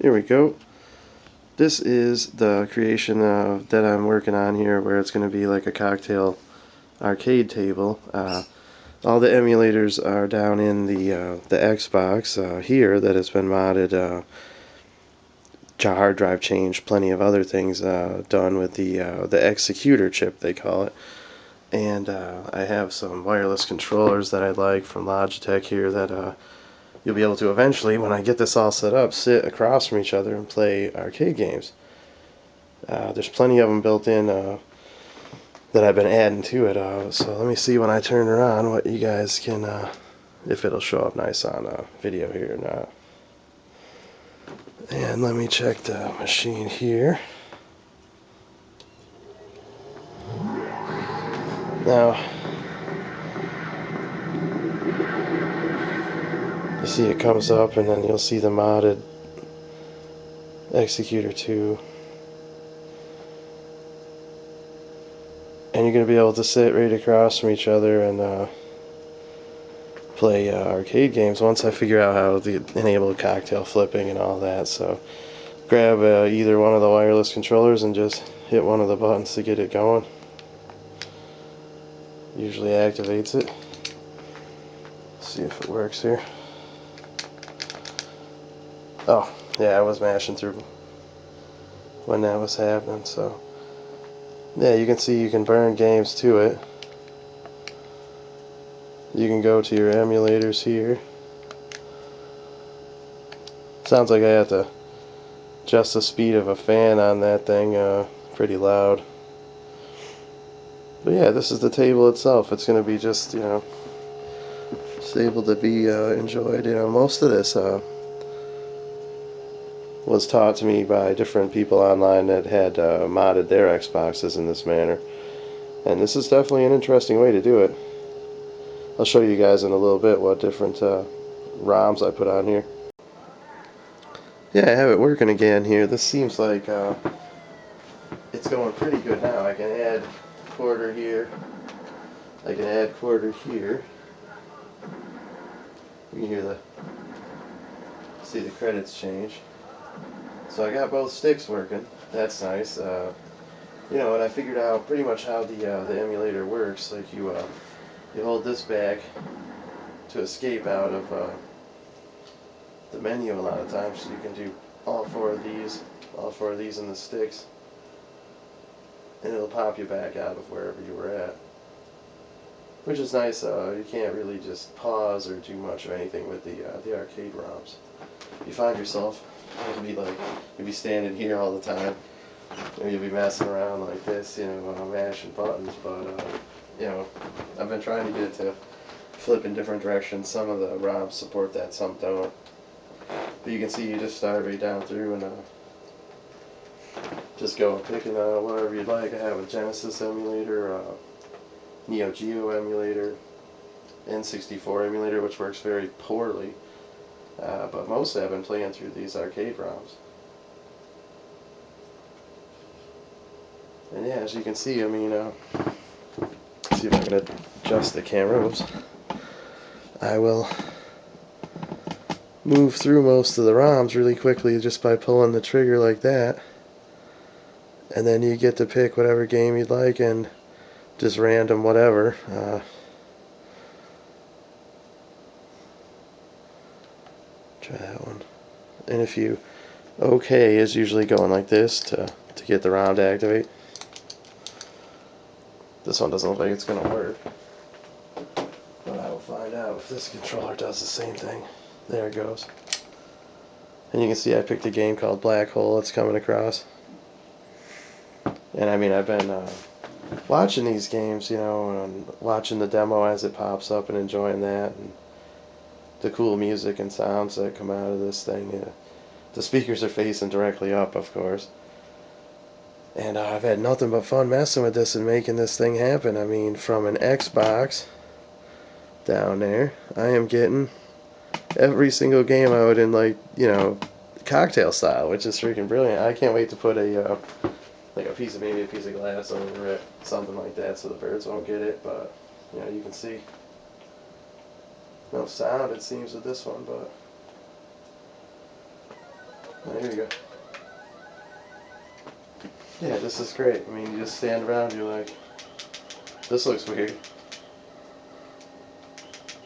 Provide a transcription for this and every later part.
Here we go. This is the creation that I'm working on here, where it's going to be like a cocktail arcade table. All the emulators are down in the Xbox here that has been modded. Hard drive change, plenty of other things done with the executor chip, they call it. And I have some wireless controllers that I like from Logitech here that you'll be able to eventually, when I get this all set up, sit across from each other and play arcade games. There's plenty of them built in that I've been adding to it. So let me see when I turn her on what you guys can, if it'll show up nice on video here or not. And let me check the machine here. Now, you see it comes up, and then you'll see the modded Executor 2. And you're going to be able to sit right across from each other and play arcade games once I figure out how to enable cocktail flipping and all that. So grab either one of the wireless controllers and just hit one of the buttons to get it going. Usually activates it. Let's see if it works here. Oh, yeah, I was mashing through when that was happening, so yeah, you can see you can burn games to it. You can go to your emulators here. Sounds like I have to adjust the speed of a fan on that thing, pretty loud. But yeah, this is the table itself. It's going to be just, just able to be enjoyed. Most of this was taught to me by different people online that had modded their Xboxes in this manner. And this is definitely an interesting way to do it. I'll show you guys in a little bit what different ROMs I put on here. Yeah, I have it working again here. This seems like it's going pretty good now. I can add quarter here. I can add quarter here. You can hear see the credits change. So I got both sticks working. That's nice. And I figured out pretty much how the emulator works. Like you hold this back to escape out of the menu a lot of times. So you can do all four of these in the sticks, and it'll pop you back out of wherever you were at. Which is nice. You can't really just pause or do much of anything with the arcade ROMs. You find yourself, you'll be standing here all the time, and you'll be messing around like this, mashing buttons. But I've been trying to get it to flip in different directions. Some of the ROMs support that, some don't. But you can see you just start right down through and just go picking whatever you'd like. I have a Genesis emulator, Neo Geo emulator, N64 emulator, which works very poorly. But mostly I've been playing through these arcade ROMs. And yeah, as you can see, see if I can adjust the camera. Oops. I will move through most of the ROMs really quickly just by pulling the trigger like that. And then you get to pick whatever game you'd like and just random whatever. Try that one. And if you OK is usually going like this to get the ROM to activate. This one doesn't look like it's going to work, but I will find out if this controller does the same thing. There it goes. And you can see I picked a game called Black Hole. It's coming across. And I've been watching these games, and watching the demo as it pops up and enjoying that, and the cool music and sounds that come out of this thing. The speakers are facing directly up, of course. And I've had nothing but fun messing with this and making this thing happen. From an Xbox down there, I am getting every single game out in cocktail style, which is freaking brilliant. I can't wait to put maybe a piece of glass over it, something like that, so the birds won't get it. But you can see no sound, it seems, with this one, but Oh, here you go. Yeah, this is great. I mean, you just stand around, you're like, this looks weird.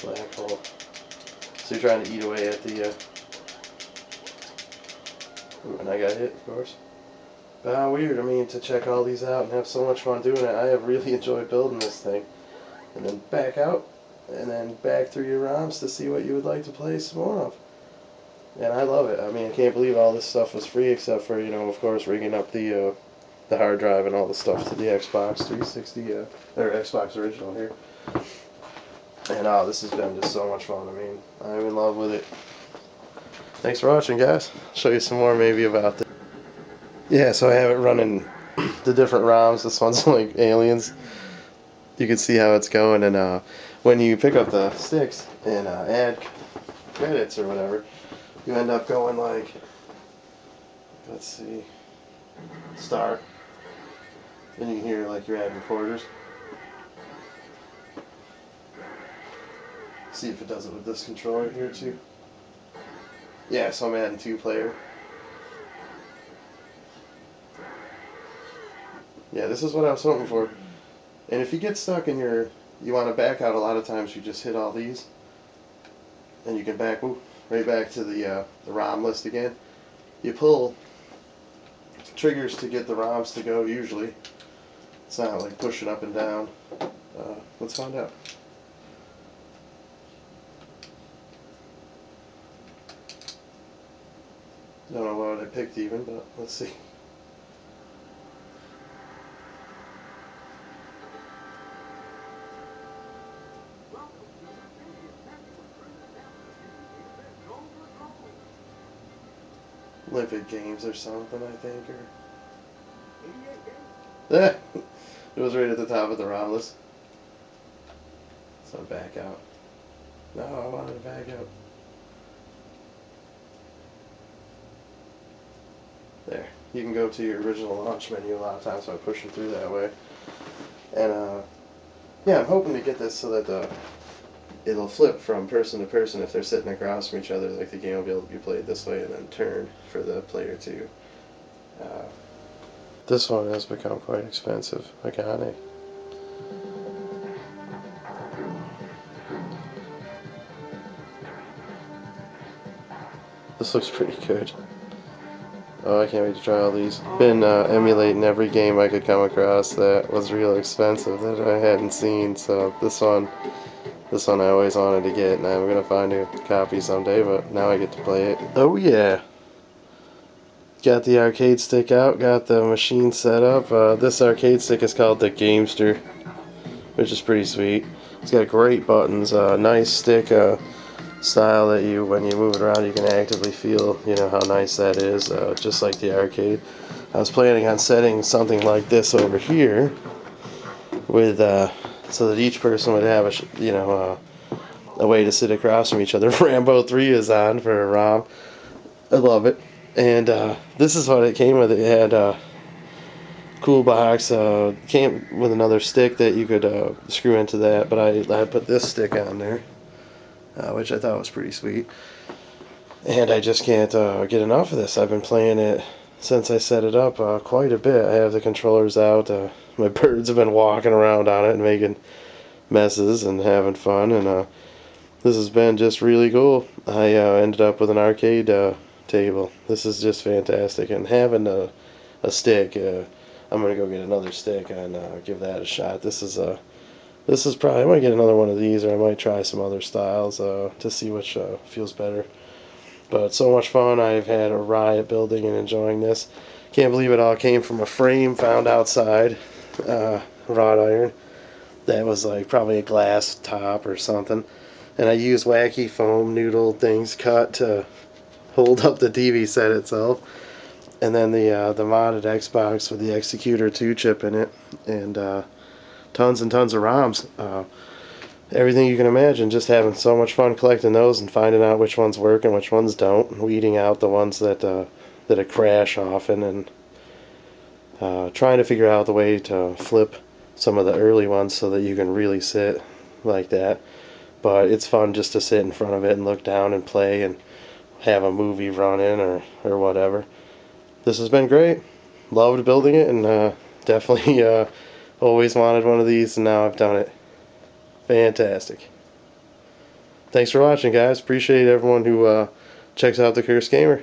Black hole. So you're trying to eat away at the, ooh, and I got hit, of course. But how weird, I mean, to check all these out and have so much fun doing it. I have really enjoyed building this thing. And then back out, and then back through your ROMs to see what you would like to play some more of. And I love it. I mean, I can't believe all this stuff was free except for, you know, of course, rigging up the hard drive and all the stuff to the Xbox 360, or Xbox original here. And this has been just so much fun. I mean, I'm in love with it. Thanks for watching, guys. I'll show you some more maybe about this. Yeah, so I have it running the different ROMs. This one's like aliens. You can see how it's going, and when you pick up the sticks and add credits or whatever, you end up going like, let's see, start. Then you can hear like you're adding quarters. See if it does it with this controller here too. Yeah, so I'm adding 2-player. Yeah, this is what I was hoping for. And if you get stuck in you want to back out, a lot of times you just hit all these, and you can back right back to the ROM list again. You pull triggers to get the ROMs to go usually. It's not like pushing up and down. Let's find out. Don't know what I picked even, but let's see. Olympic Games or something, I think, or it was right at the top of the ROM list. So back out. No, I wanted to back out. There. You can go to your original launch menu a lot of times by pushing through that way. And yeah, I'm hoping to get this so that it'll flip from person to person if they're sitting across from each other. Like the game will be able to be played this way and then turn for the player to. This one has become quite expensive. I got it. This looks pretty good. Oh, I can't wait to try all these. Been emulating every game I could come across that was real expensive that I hadn't seen. So this one I always wanted to get, and I'm gonna find a copy someday. But now I get to play it. Oh yeah! Got the arcade stick out. Got the machine set up. This arcade stick is called the Gamester, which is pretty sweet. It's got great buttons. Nice stick. Style that when you move it around, you can actively feel, you know, how nice that is, just like the arcade. I was planning on setting something like this over here with, so that each person would have a way to sit across from each other. Rambo 3 is on for a ROM. I love it. And this is what it came with. It had a cool box. Came with another stick that you could screw into that, but I put this stick on there, which I thought was pretty sweet. And I just can't get enough of this. I've been playing it since I set it up quite a bit. I have the controllers out. My birds have been walking around on it and making messes and having fun. And this has been just really cool. I ended up with an arcade table. This is just fantastic. And having a stick, I'm going to go get another stick and give that a shot. This is probably, I might get another one of these, or I might try some other styles to see which feels better. But so much fun. I've had a riot building and enjoying this. Can't believe it all came from a frame found outside, wrought iron. That was like probably a glass top or something. And I used wacky foam noodle things cut to hold up the TV set itself. And then the modded Xbox with the Executor 2 chip in it. And tons and tons of ROMs. Everything you can imagine, just having so much fun collecting those and finding out which ones work and which ones don't, and weeding out the ones that crash often, and trying to figure out the way to flip some of the early ones so that you can really sit like that. But it's fun just to sit in front of it and look down and play, and have a movie running or whatever. This has been great. Loved building it, and definitely always wanted one of these, and now I've done it. Fantastic. Thanks for watching, guys. Appreciate everyone who checks out The Cursed Gamer.